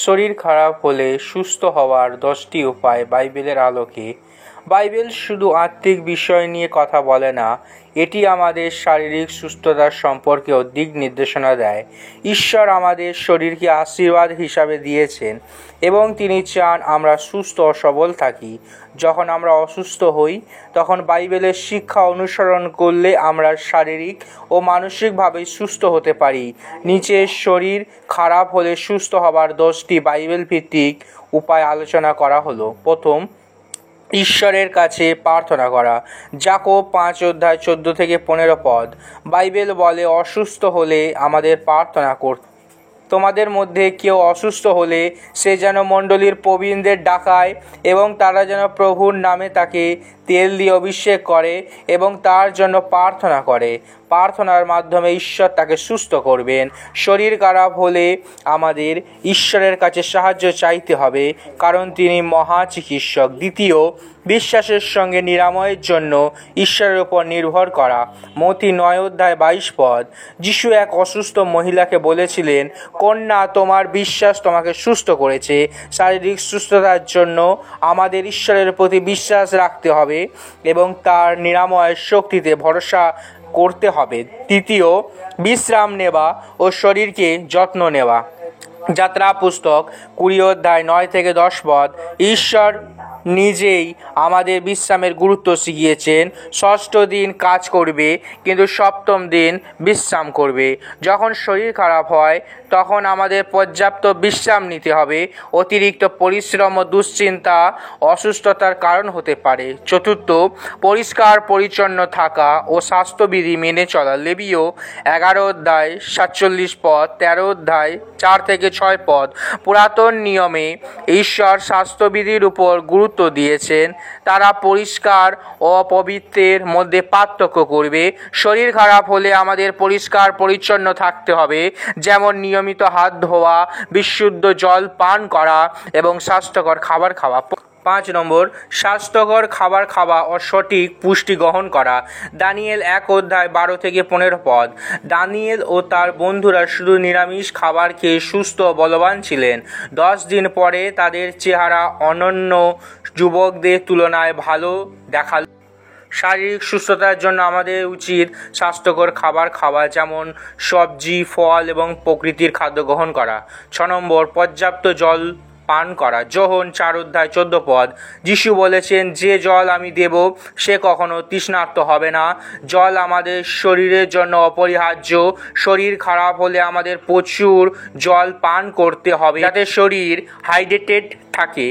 শরীর খারাপ হলে সুস্থ হওয়ার 10টি উপায় বাইবেলের আলোকে। বাইবেল শুধু আত্মিক বিষয় নিয়ে কথা বলে না, এটি আমাদের শারীরিক সুস্থতার সম্পর্কেও দিক নির্দেশনা দেয়। ঈশ্বর আমাদের শরীরকে আশীর্বাদ হিসাবে দিয়েছেন এবং তিনি চান আমরা সুস্থ ও সবল থাকি। যখন আমরা অসুস্থ হই তখন বাইবেলের শিক্ষা অনুসরণ করলে আমরা শারীরিক ও মানসিকভাবে সুস্থ হতে পারি। নিচে শরীর খারাপ হলে সুস্থ হবার 10টি বাইবেল ভিত্তিক উপায় আলোচনা করা হলো। প্রথম, ঈশ্বরের কাছে প্রার্থনা করা। যাকোব 5:14-15 বাইবেল বলে, অসুস্থ হলে আমাদের প্রার্থনা করতে। তোমাদের মধ্যে কেউ অসুস্থ হলে সে যেন মণ্ডলীর প্রবীণদের ডাকায় এবং তারা যেন প্রভুর নামে তাকে তেল দিয়ে অভিষেক করে এবং তার জন্য প্রার্থনা করে। প্রার্থনার মাধ্যমে ঈশ্বর তাকে সুস্থ করবেন। শরীর খারাপ হলে আমাদের ঈশ্বরের কাছে সাহায্য চাইতে হবে, কারণ তিনি মহা চিকিৎসক। দ্বিতীয়, বিশ্বাসের সঙ্গে নিরাময়ের জন্য ঈশ্বরের উপর নির্ভর করা। মথি 9:22 যিশু এক অসুস্থ মহিলাকে বলেছিলেন, কন্যা, তোমার বিশ্বাস তোমাকে সুস্থ করেছে। শারীরিক সুস্থতার জন্য আমাদের ঈশ্বরের প্রতি বিশ্বাস রাখতে হবে এবং তার নিরাময়ের শক্তিতে ভরসা করতে হবে। তৃতীয়, বিশ্রাম নেওয়া ও শরীরকে যত্ন নেওয়া। যাত্রা পুস্তক 20:9-10 ঈশ্বর নিজেই আমাদের বিশ্রামের গুরুত্ব শিখিয়েছেন। ষষ্ঠ দিন কাজ করবে কিন্তু সপ্তম দিন বিশ্রাম করবে। যখন শরীর খারাপ হয় তখন আমাদের পর্যাপ্ত বিশ্রাম নিতে হবে। অতিরিক্ত পরিশ্রম ও দুশ্চিন্তা অসুস্থতার কারণ হতে পারে। চতুর্থ, পরিষ্কার পরিচ্ছন্ন থাকা ও স্বাস্থ্যবিধি মেনে চলা। লেবীয় 11:47, 13:4-6 পুরাতন নিয়মে ঈশ্বর স্বাস্থ্যবিধির উপর গুরুত্ব দিয়েছেন। তারা পরিষ্কার ও অপবিত্রের মধ্যে পার্থক্য করবে। শরীর খারাপ হলে আমাদের পরিষ্কার পরিচ্ছন্ন থাকতে হবে, যেমন নিয়মিত হাত ধোয়া, বিশুদ্ধ জল পান করা এবং স্বাস্থ্যকর খাবার খাওয়া। 5 নম্বর, স্বাস্থ্যকর খাবার খাওয়া ও সঠিক পুষ্টি গ্রহণ করা। দানিয়েল 1:12-15 দানিয়েল ও তার বন্ধুরা শুধু নিরামিষ খাবার খেয়ে সুস্থ ও বলবান ছিলেন। 10 দিন পরে তাদের চেহারা অন্যান্য যুবকদের তুলনায় ভালো দেখাল। শারীরিক সুস্থতার জন্য আমাদের উচিত স্বাস্থ্যকর খাবার খাওয়া, যেমন সবজি, ফল এবং প্রকৃতির খাদ্য গ্রহণ করা। 6 নম্বর, পর্যাপ্ত জল পান করা। যোহন 4:14 যিশু বলেছেন, যে জল আমি দেব সে কখনো তৃষ্ণার্ত হবে না। জল আমাদের শরীরের জন্য অপরিহার্য। শরীর খারাপ হলে আমাদের প্রচুর জল পান করতে হবে যাতে শরীর হাইড্রেটেড থাকে।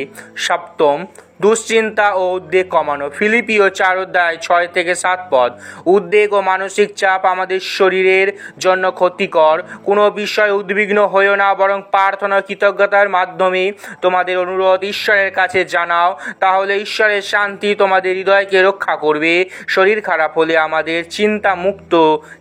সপ্তম, দুশ্চিন্তা ও উদ্বেগ কমানো। ফিলিপিও 4:6-7 উদ্বেগ ও মানসিক চাপ আমাদের শরীরের জন্য ক্ষতিকর। কোনো বিষয়ে উদ্বিগ্ন হয়েও না, বরং প্রার্থনা ও কৃতজ্ঞতার মাধ্যমে তোমাদের অনুরোধ ঈশ্বরের কাছে জানাও, তাহলে ঈশ্বরের শান্তি তোমাদের হৃদয়কে রক্ষা করবে। শরীর খারাপ হলে আমাদের চিন্তা মুক্ত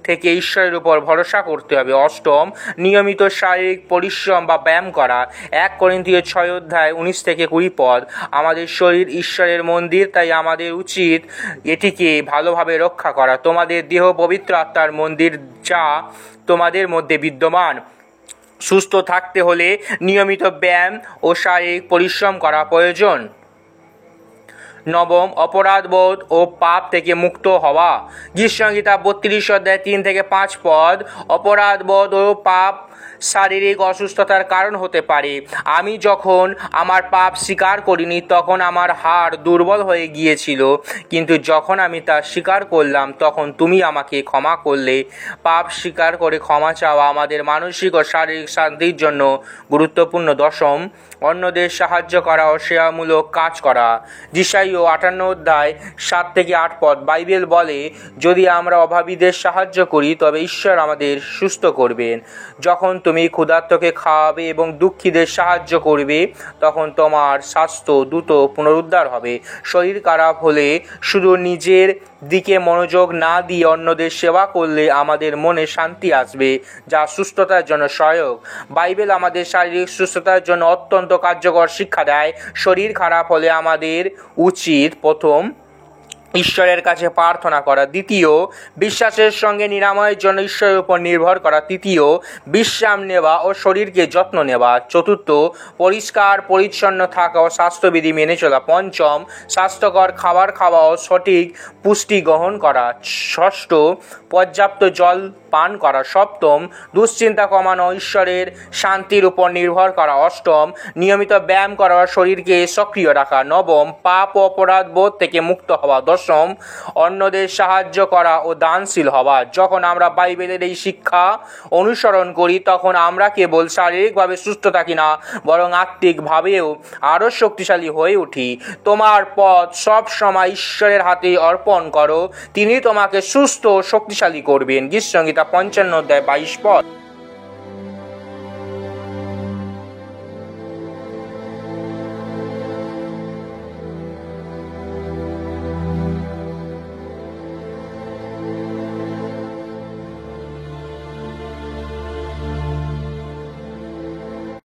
থেকে ঈশ্বরের উপর ভরসা করতে হবে। অষ্টম, নিয়মিত শারীরিক পরিশ্রম বা ব্যায়াম করা। 1 করিন্থীয় 6:19-20 আমাদের শরীর ঈশ্বরের মন্দির, তাই আমাদের উচিত এটিকে ভালোভাবে রক্ষা করা। তোমাদের দেহ পবিত্র আত্মার মন্দির, যা তোমাদের মধ্যে বিদ্যমান। সুস্থ থাকতে হলে নিয়মিত ব্যায়াম ও শারীরিক পরিশ্রম করা প্রয়োজন। নবম, অপরাধবোধ ও পাপ থেকে মুক্ত হওয়া। গীতসংহিতা 32:3-5 অপরাধবোধ ও পাপ শারীরিক অসুস্থতার কারণ হতে পারে। আমি যখন আমার পাপ স্বীকার করিনি তখন আমার হাড় দুর্বল হয়ে গিয়েছিল, কিন্তু যখন আমি তা স্বীকার করলাম তখন তুমি আমাকে ক্ষমা করলে। পাপ স্বীকার করে ক্ষমা চাওয়া আমাদের মানসিক ও শারীরিক শান্তির জন্য গুরুত্বপূর্ণ। দশম, অন্যদের সাহায্য করা ও সেবামূলক কাজ করা। যিশাইয়া 58:7-8 বাইবেল বলে, যদি আমরা অভাবীদের সাহায্য করি তবে ঈশ্বর আমাদের সুস্থ করবেন। যখন তুমি ক্ষুধার্তকে খাওয়াবে এবং দুঃখীদের সাহায্য করবে তখন তোমার স্বাস্থ্য দ্রুত পুনরুদ্ধার হবে। শরীর খারাপ হলে শুধু নিজের দিকে মনোযোগ না দিয়ে অন্যদের সেবা করলে আমাদের মনে শান্তি আসবে, যা সুস্থতার জন্য সহায়ক। বাইবেল আমাদের শারীরিক সুস্থতার জন্য অত্যন্ত কার্যকর শিক্ষা দেয়। শরীর খারাপ হলে আমাদের উচিত প্রথম, ঈশ্বরের কাছে প্রার্থনা করা। দ্বিতীয়, বিশ্বাসের সঙ্গে নিরাময়ের জন্য ঈশ্বরের উপর নির্ভর করা। তৃতীয়, বিশ্রাম নেওয়া ও শরীরকে যত্ন নেওয়া। চতুর্থ, পরিষ্কার পরিচ্ছন্ন থাকা ও স্বাস্থ্যবিধি মেনে চলা। পঞ্চম, স্বাস্থ্যকর খাবার খাওয়া ও সঠিক পুষ্টি গ্রহণ করা। ষষ্ঠ, পর্যাপ্ত জল পান করা। সপ্তম, দুশ্চিন্তা কমানো, ঈশ্বরের শান্তির উপর নির্ভর করা। অষ্টম, নিয়মিত ব্যায়াম করা ও শরীরকে সক্রিয় রাখা। নবম, পাপ ও অপরাধ বোধ থেকে মুক্ত হওয়া। দশম, অন্যদের সাহায্য করা ও দানশীল হওয়া। যখন আমরা বাইবেলের এই শিক্ষা অনুসরণ করি তখন আমরা কেবল শারীরিকভাবে সুস্থ থাকি না, বরং আত্মিকভাবেও আরও শক্তিশালী হয়ে উঠি। তোমার পথ সব সময় ঈশ্বরের হাতে অর্পণ করো, তিনি তোমাকে সুস্থ ও শক্তিশালী করবেন। গীতসংহিতা 55 অধ্যায় 22 পদ।